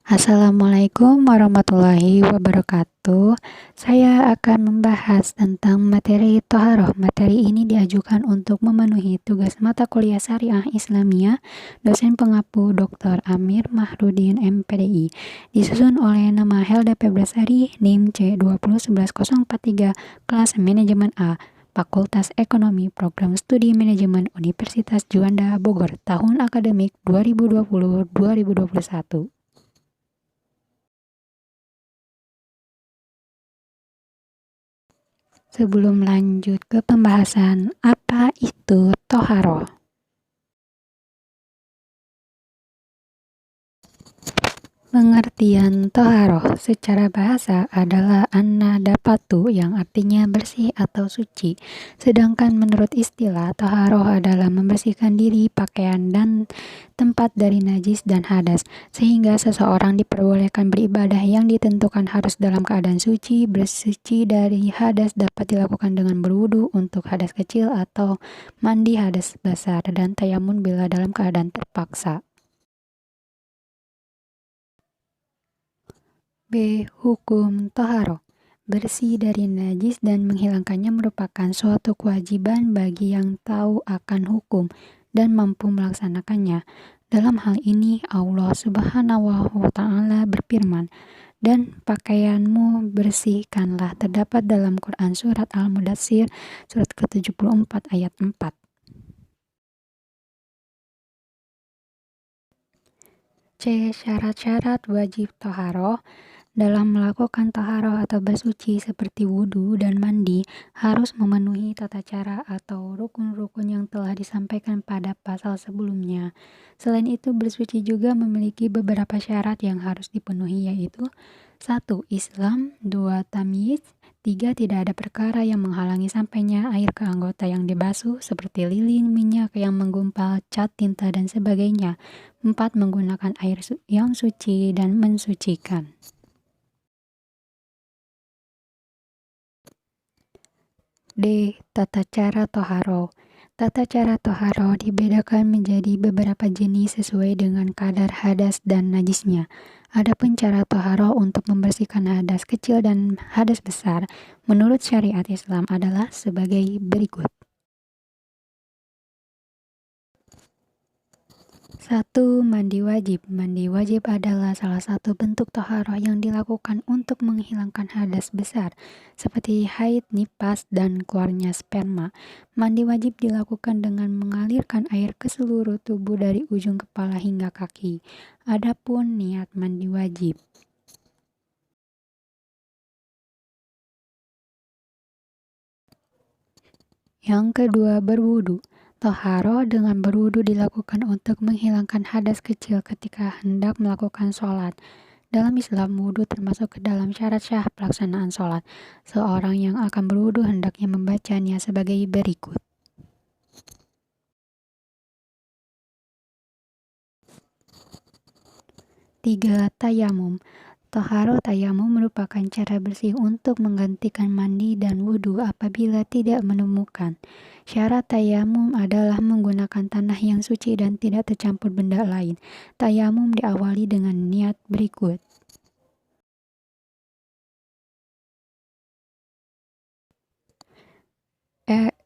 Assalamualaikum warahmatullahi wabarakatuh. Saya akan membahas tentang materi Toharoh. Materi ini diajukan untuk memenuhi tugas mata kuliah Syariah Islamiyah dosen pengapu Dr. Amir Mahrudin MPDI. Disusun oleh nama Helda Febrasari, NIM C2011043, kelas Manajemen A. Fakultas Ekonomi Program Studi Manajemen Universitas Juanda Bogor, tahun akademik 2020-2021. Sebelum lanjut ke pembahasan, apa itu Toharoh? Pengertian Toharoh secara bahasa adalah an-nadafatu yang artinya bersih atau suci. Sedangkan menurut istilah, Toharoh adalah membersihkan diri, pakaian, dan tempat dari najis dan hadas, sehingga seseorang diperbolehkan beribadah yang ditentukan harus dalam keadaan suci. Bersuci dari hadas dapat dilakukan dengan berwudu untuk hadas kecil atau mandi hadas besar, dan tayamun bila dalam keadaan terpaksa. B. Hukum Toharoh. Bersih dari najis dan menghilangkannya merupakan suatu kewajiban bagi yang tahu akan hukum dan mampu melaksanakannya. Dalam hal ini, Allah Subhanahu wa Ta'ala berfirman, "Dan pakaianmu bersihkanlah." Terdapat dalam Quran Surat Al-Mudatsir, surat ke-74 ayat 4. C. Syarat-syarat wajib Toharoh. Dalam melakukan taharoh atau bersuci seperti wudhu dan mandi, harus memenuhi tata cara atau rukun-rukun yang telah disampaikan pada pasal sebelumnya. Selain itu, bersuci juga memiliki beberapa syarat yang harus dipenuhi, yaitu 1. Islam, 2. Tamyiz, 3. Tidak ada perkara yang menghalangi sampainya air ke anggota yang dibasuh seperti lilin, minyak yang menggumpal, cat, tinta, dan sebagainya. 4. Menggunakan air yang suci dan mensucikan. D. Tata cara Toharoh. Tata cara Toharoh dibedakan menjadi beberapa jenis sesuai dengan kadar hadas dan najisnya. Adapun cara Toharoh untuk membersihkan hadas kecil dan hadas besar menurut syariat Islam adalah sebagai berikut. 1. Mandi wajib. Mandi wajib adalah salah satu bentuk toharoh yang dilakukan untuk menghilangkan hadas besar, seperti haid, nifas, dan keluarnya sperma. Mandi wajib dilakukan dengan mengalirkan air ke seluruh tubuh dari ujung kepala hingga kaki. Adapun niat mandi wajib. Yang kedua, berwudu. Toharoh dengan berwudu dilakukan untuk menghilangkan hadas kecil ketika hendak melakukan sholat. Dalam Islam, wudu termasuk ke dalam syarat sah pelaksanaan sholat. Seorang yang akan berwudu hendaknya membacanya sebagai berikut. 3. Tayamum. Toharoh tayamum merupakan cara bersih untuk menggantikan mandi dan wudhu apabila tidak menemukan. Syarat tayamum adalah menggunakan tanah yang suci dan tidak tercampur benda lain. Tayamum diawali dengan niat berikut.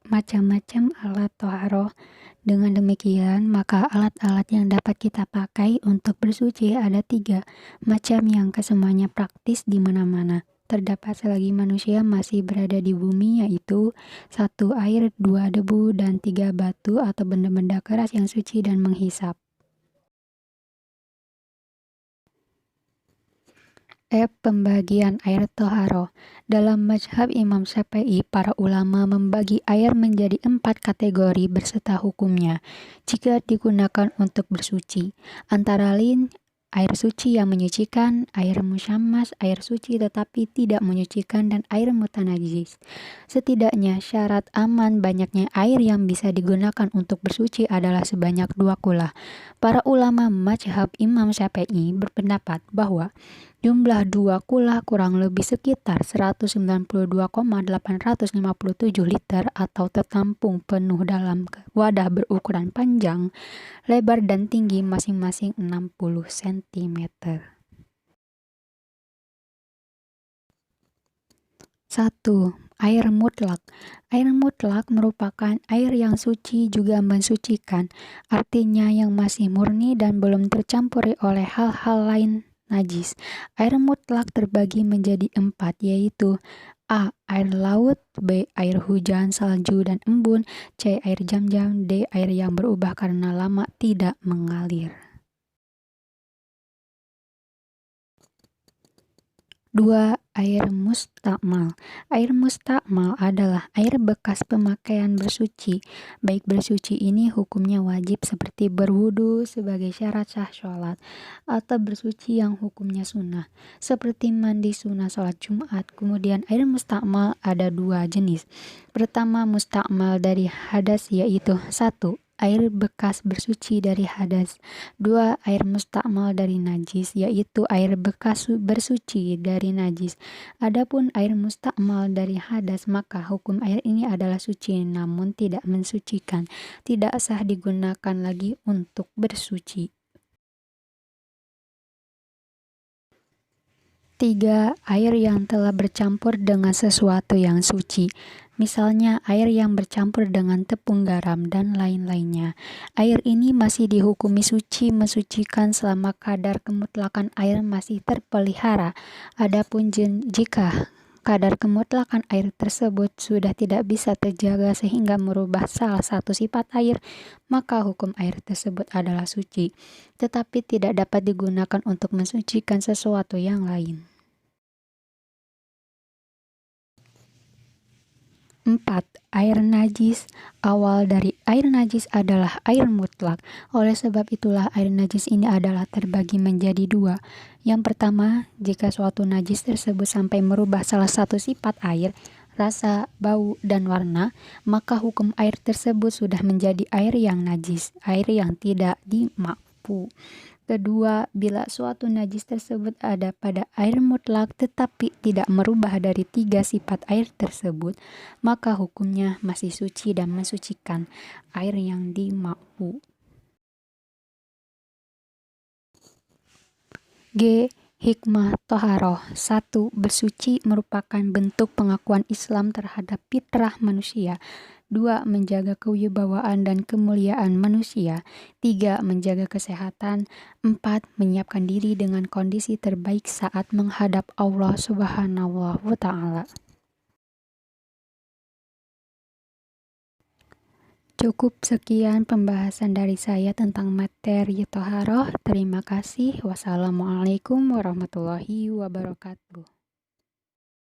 Macam-macam alat toharoh. Dengan demikian, maka alat-alat yang dapat kita pakai untuk bersuci ada 3 macam yang kesemuanya praktis di mana-mana. Terdapat selagi manusia masih berada di bumi, yaitu 1. Air, 2. Debu, dan 3. Batu atau benda-benda keras yang suci dan menghisap. Pembagian air toharoh. Dalam mazhab Imam Syafi'i, para ulama membagi air menjadi 4 kategori berserta hukumnya jika digunakan untuk bersuci. Antara lain, air suci yang menyucikan, air musyammas, air suci tetapi tidak menyucikan, dan air mutanajis. Setidaknya syarat aman banyaknya air yang bisa digunakan untuk bersuci adalah sebanyak 2 kulah. Para ulama mazhab Imam Syafi'i berpendapat bahwa jumlah 2 kulah kurang lebih sekitar 192,857 liter atau tertampung penuh dalam wadah berukuran panjang, lebar, dan tinggi masing-masing 60 cm. 1. Air mutlak. Air mutlak merupakan air yang suci juga mensucikan, artinya yang masih murni dan belum tercampuri oleh hal-hal lain najis. Air mutlak terbagi menjadi 4, yaitu A. Air laut, B. Air hujan, salju, dan embun, C. Air jam-jam, D. Air yang berubah karena lama tidak mengalir. 2. Air mustakmal. Air mustakmal adalah air bekas pemakaian bersuci. Baik bersuci ini hukumnya wajib seperti berwudu sebagai syarat sah sholat, atau bersuci yang hukumnya sunnah, seperti mandi sunnah sholat Jumat. Kemudian air mustakmal ada 2 jenis. Pertama, mustakmal dari hadas, yaitu 1. Air bekas bersuci dari hadas. 2. Air mustakmal dari najis, yaitu air bekas bersuci dari najis. Adapun air mustakmal dari hadas, maka hukum air ini adalah suci namun tidak mensucikan, tidak sah digunakan lagi untuk bersuci. 3. Air yang telah bercampur dengan sesuatu yang suci, misalnya air yang bercampur dengan tepung garam dan lain-lainnya. Air ini masih dihukumi suci mensucikan selama kadar kemutlakan air masih terpelihara. Adapun jika kadar kemutlakan air tersebut sudah tidak bisa terjaga sehingga merubah salah satu sifat air, maka hukum air tersebut adalah suci, tetapi tidak dapat digunakan untuk mensucikan sesuatu yang lain. 4. Air najis. Awal dari air najis adalah air mutlak. Oleh sebab itulah air najis ini adalah terbagi menjadi 2. Yang pertama, jika suatu najis tersebut sampai merubah salah satu sifat air, rasa, bau, dan warna, maka hukum air tersebut sudah menjadi air yang najis, air yang tidak dimakfu. Kedua, bila suatu najis tersebut ada pada air mutlak tetapi tidak merubah dari 3 sifat air tersebut, maka hukumnya masih suci dan mensucikan, air yang dimakfu. G. Hikmah Toharoh. 1. Bersuci merupakan bentuk pengakuan Islam terhadap fitrah manusia. 2. Menjaga kewibawaan dan kemuliaan manusia. 3. Menjaga kesehatan. 4. Menyiapkan diri dengan kondisi terbaik saat menghadap Allah Subhanahu wa Ta'ala. Cukup sekian pembahasan dari saya tentang materi Toharoh. Terima kasih. Wassalamualaikum warahmatullahi wabarakatuh.